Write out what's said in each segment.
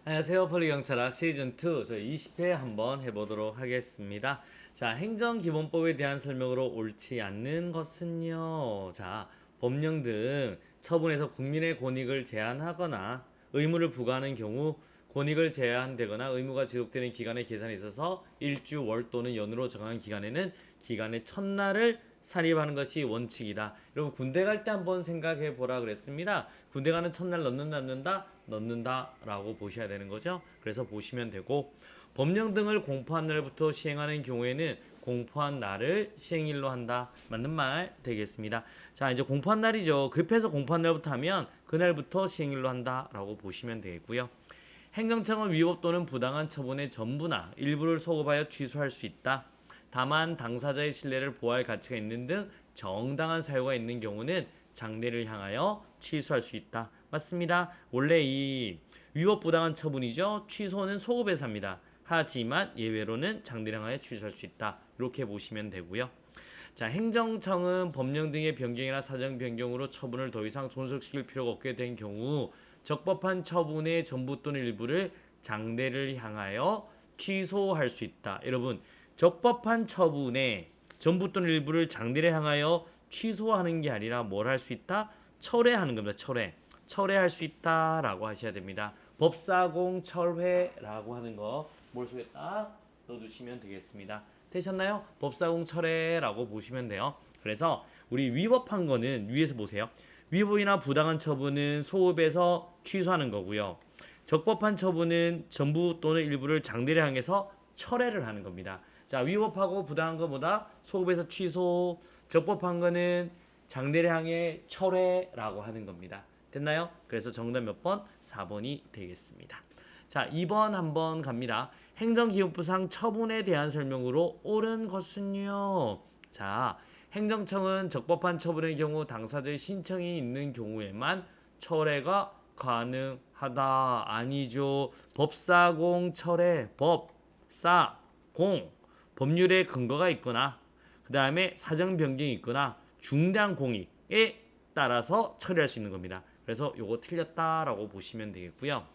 안녕하세요. 폴리경찰학 시즌2 저희 20회 한번 해보도록 하겠습니다. 자, 행정기본법에 대한 설명으로 옳지 않는 것은요. 자, 법령 등 처분에서 국민의 권익을 제한하거나 의무를 부과하는 경우 권익을 제한되거나 의무가 지속되는 기간의 계산에 있어서 일주, 월 또는 연으로 정한 기간에는 기간의 첫날을 산입하는 것이 원칙이다. 여러분 군대 갈 때 한번 생각해 보라 그랬습니다. 군대 가는 첫날 넣는다 라고 보셔야 되는 거죠. 그래서 보시면 되고, 법령 등을 공포한 날부터 시행하는 경우에는 공포한 날을 시행일로 한다. 맞는 말 되겠습니다. 자, 이제 공포한 날이죠. 급해서 공포한 날부터 하면 그날부터 시행일로 한다 라고 보시면 되겠고요. 행정청은 위법 또는 부당한 처분의 전부나 일부를 소급하여 취소할 수 있다. 다만 당사자의 신뢰를 보호할 가치가 있는 등 정당한 사유가 있는 경우는 장래를 향하여 취소할 수 있다. 맞습니다. 원래 이 위법 부당한 처분이죠. 취소는 소급해서 합니다. 하지만 예외로는 장래를 향하여 취소할 수 있다. 이렇게 보시면 되고요. 자, 행정청은 법령 등의 변경이나 사정 변경으로 처분을 더 이상 존속시킬 필요가 없게 된 경우 적법한 처분의 전부 또는 일부를 장래를 향하여 취소할 수 있다. 여러분, 적법한 처분의 전부 또는 일부를 장래를 향하여 취소하는 게 아니라 뭘 할 수 있다? 철회하는 겁니다. 철회할 수 있다라고 하셔야 됩니다. 법사공 철회라고 하는 거 머릿속에 딱 넣어두시면 되겠습니다. 되셨나요? 법사공 철회라고 보시면 돼요. 그래서 우리 위법한 거는 위에서 보세요. 위법이나 부당한 처분은 소급해서 취소하는 거고요. 적법한 처분은 전부 또는 일부를 장래를 향해서 철회를 하는 겁니다. 자, 위법하고 부당한 것보다 소급해서 취소, 적법한 거는 장래를 향해 철회라고 하는 겁니다. 됐나요? 그래서 정답 몇 번? 4번이 되겠습니다. 자, 2번 한번 갑니다. 행정기본법상 처분에 대한 설명으로 옳은 것은요. 자, 행정청은 적법한 처분의 경우 당사자의 신청이 있는 경우에만 철회가 가능하다. 아니죠. 법사공 철회, 법사공 법률의 근거가 있거나 그 다음에 사정 변경이 있거나 중대한 공익에 따라서 처리할 수 있는 겁니다. 그래서 요거 틀렸다라고 보시면 되겠고요.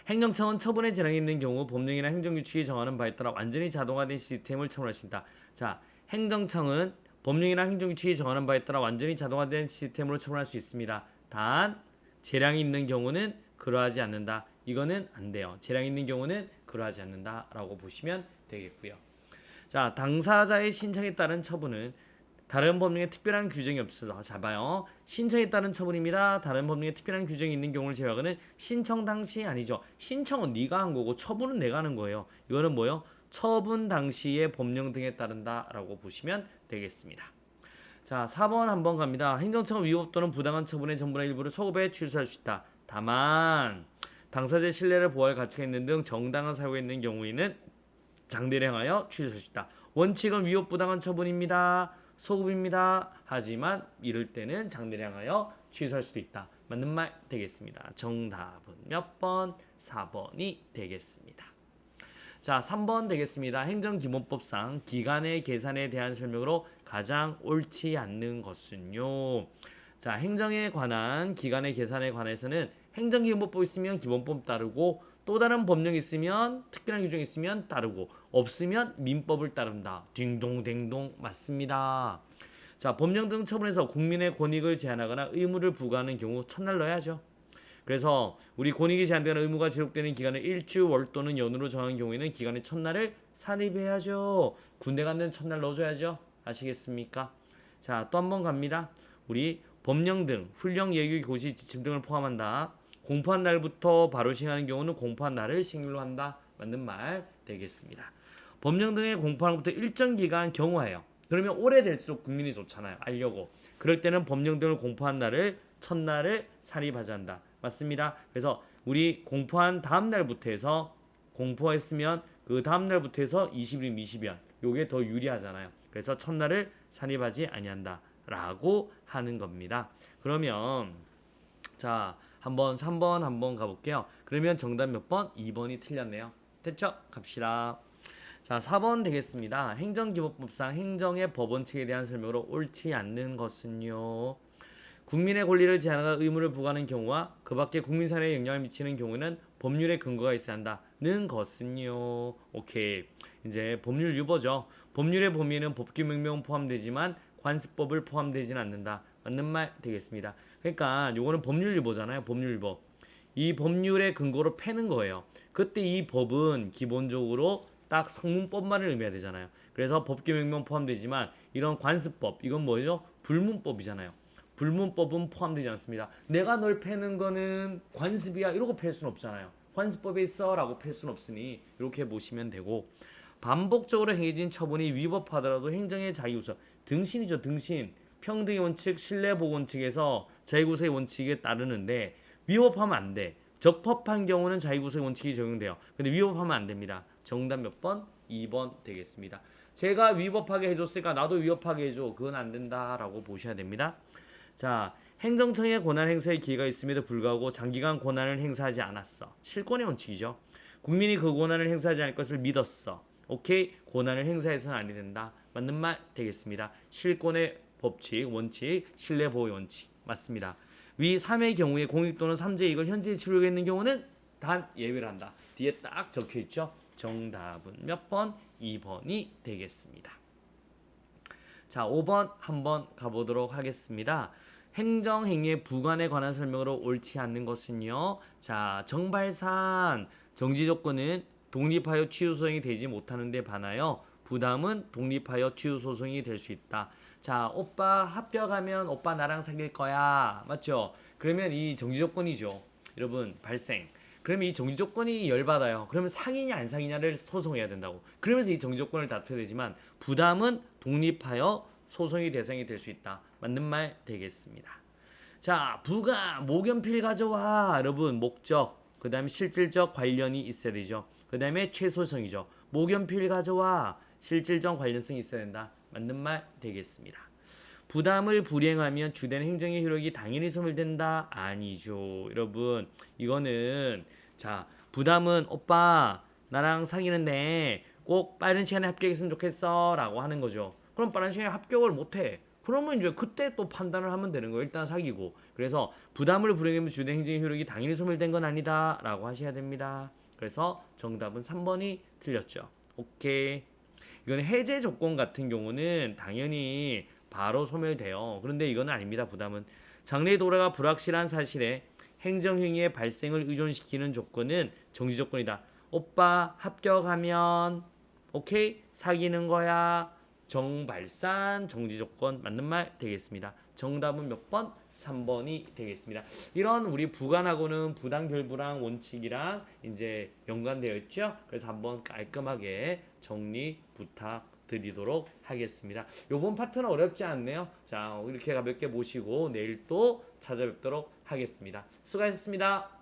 행정청은 처분의 재량이 있는 경우 법령이나 행정규칙이 정하는 바에 따라 완전히 자동화된 시스템을 처분할 수 있다. 자, 행정청은 법령이나 행정규칙이 정하는 바에 따라 완전히 자동화된 시스템으로 처분할 수 있습니다. 단 재량이 있는 경우는 그러하지 않는다. 이거는 안 돼요. 재량이 있는 경우는 그러하지 않는다라고 보시면 되겠고요. 자, 당사자의 신청에 따른 처분은 다른 법령에 특별한 규정이 없어서 잡아요. 신청에 따른 처분입니다. 다른 법령에 특별한 규정이 있는 경우를 제외하고는 신청 당시 아니죠. 신청은 네가 한 거고 처분은 내가 하는 거예요. 이거는 뭐요? 처분 당시의 법령 등에 따른다라고 보시면 되겠습니다. 자, 4번 한번 갑니다. 행정청은 위법 또는 부당한 처분의 전부나 일부를 소급해 취소할 수 있다. 다만 당사자의 신뢰를 보호할 가치가 있는 등 정당한 사유가 있는 경우에는 장래를 향하여 취소할 수 있다. 원칙은 위법 부당한 처분입니다. 소급입니다. 하지만 이럴 때는 장래를 향하여 취소할 수도 있다. 맞는 말 되겠습니다. 정답은 몇 번? 4번이 되겠습니다. 자, 3번 되겠습니다. 행정기본법상 기간의 계산에 대한 설명으로 가장 옳지 않는 것은요. 자, 행정에 관한 기간의 계산에 관해서는 행정기본법 있으면 기본법 따르고 또 다른 법령이 있으면 특별한 규정이 있으면 따르고 없으면 민법을 따른다. 딩동댕동 맞습니다. 자, 법령 등 처분에서 국민의 권익을 제한하거나 의무를 부과하는 경우 첫날 넣어야죠. 그래서 우리 권익이 제한되는 의무가 지속되는 기간을 일주, 월 또는 연으로 정한 경우에는 기간의 첫날을 산입해야죠. 군대 가는 첫날 넣어줘야죠. 아시겠습니까? 자, 또 한 번 갑니다. 우리 법령 등 훈령, 예규, 고시, 지침 등을 포함한다. 공포한 날부터 바로 시행하는 경우는 공포한 날을 시행일로 한다. 맞는 말 되겠습니다. 법령 등의 공포한 날부터 일정 기간 경우하여 그러면 오래될수록 국민이 좋잖아요. 알려고. 그럴 때는 법령 등을 공포한 날을 첫날을 산입하자 한다. 맞습니다. 그래서 우리 공포한 다음 날부터 해서 공포했으면 그 다음 날부터 해서 20일, 20일 요게 더 유리하잖아요. 그래서 첫날을 산입하지 아니한다 라고 하는 겁니다. 그러면 자, 한번 3번 한번 가볼게요. 그러면 정답 몇 번? 2번이 틀렸네요. 됐죠? 갑시다. 자, 4번 되겠습니다. 행정기본법상 행정의 법원칙에 대한 설명으로 옳지 않는 것은요. 국민의 권리를 제한하거나 의무를 부과하는 경우와 그 밖에 국민 사회에 영향을 미치는 경우는 법률의 근거가 있어야 한다는 것은요. 오케이. 이제 법률 유보죠. 법률의 범위에는 법규 명명은 포함되지만 관습법을 포함되지는 않는다. 맞는 말 되겠습니다. 그러니까 요거는 법률 유보잖아요. 법률 유보. 이 법률의 근거로 패는 거예요. 그때 이 법은 기본적으로 딱 성문법만을 의미해야 되잖아요. 그래서 법규 명명 포함되지만 이런 관습법, 이건 뭐죠? 불문법이잖아요. 불문법은 포함되지 않습니다. 내가 널 패는 거는 관습이야 이러고 팰 수는 없잖아요. 관습법에 있어라고 팰 수는 없으니 이렇게 보시면 되고, 반복적으로 행해진 처분이 위법하더라도 행정의 자기구속, 등신이죠. 등신. 평등의 원칙, 신뢰보호 원칙에서 자기구속의 원칙에 따르는데 위법하면 안 돼. 적법한 경우는 자기구속의 원칙이 적용돼요. 근데 위법하면 안 됩니다. 정답 몇 번? 2번 되겠습니다. 제가 위법하게 해줬으니까 나도 위법하게 해줘. 그건 안 된다라고 보셔야 됩니다. 자, 행정청의 권한 행사의 기회가 있음에도 불구하고 장기간 권한을 행사하지 않았어. 실권의 원칙이죠. 국민이 그 권한을 행사하지 않을 것을 믿었어. 오케이? 권한을 행사해서는 안 된다. 맞는 말 되겠습니다. 실권의 법칙, 원칙, 신뢰보호 원칙. 맞습니다. 위 3의 경우에 공익 또는 3재 이익을 현재 치르고 있는 경우는 단 예외를 한다. 뒤에 딱 적혀 있죠. 정답은 몇 번? 2번이 되겠습니다. 자, 5번 한번 가보도록 하겠습니다. 행정행위의 부관에 관한 설명으로 옳지 않는 것은요. 자, 정발산 정지 조건은 독립하여 취소 소송이 되지 못하는 데 반하여 부담은 독립하여 취소 소송이 될 수 있다. 자, 오빠 합격하면 오빠 나랑 사귈 거야. 맞죠? 그러면 이 정지 조건이죠. 여러분, 발생. 그러면 이 정지 조건이 열받아요. 그러면 상이냐 안 상이냐를 소송해야 된다고. 그러면서 이 정지 조건을 다투어야 되지만 부담은 독립하여 소송의 대상이 될 수 있다. 맞는 말 되겠습니다. 자, 부가 목연필 가져와. 여러분, 목적. 그 다음에 실질적 관련이 있어야 되죠. 그 다음에 최소성이죠. 목연필 가져와. 실질적 관련성이 있어야 된다. 맞는 말 되겠습니다. 부담을 불이행하면 주된 행정의 효력이 당연히 소멸된다? 아니죠. 여러분, 이거는 자, 부담은 오빠 나랑 사귀는데 꼭 빠른 시간에 합격했으면 좋겠어 라고 하는 거죠. 그럼 빠른 시간에 합격을 못해. 그러면 이제 그때 또 판단을 하면 되는 거예요. 일단 사귀고. 그래서 부담을 불이행하면 주된 행정의 효력이 당연히 소멸된 건 아니다 라고 하셔야 됩니다. 그래서 정답은 3번이 틀렸죠. 오케이. 이건 해제 조건 같은 경우는 당연히 바로 소멸돼요. 그런데 이건 아닙니다. 부담은 장래 도래가 불확실한 사실에 행정행위의 발생을 의존시키는 조건은 정지 조건이다. 오빠 합격하면 오케이 사귀는 거야. 정발산 정지 조건 맞는 말 되겠습니다. 정답은 몇 번? 3번이 되겠습니다. 이런 우리 부관하고는 부당결부랑 원칙이랑 이제 연관되어 있죠. 그래서 한번 깔끔하게 정리 부탁드리도록 하겠습니다. 요번 파트는 어렵지 않네요. 자, 이렇게 가볍게 보시고 내일 또 찾아뵙도록 하겠습니다. 수고하셨습니다.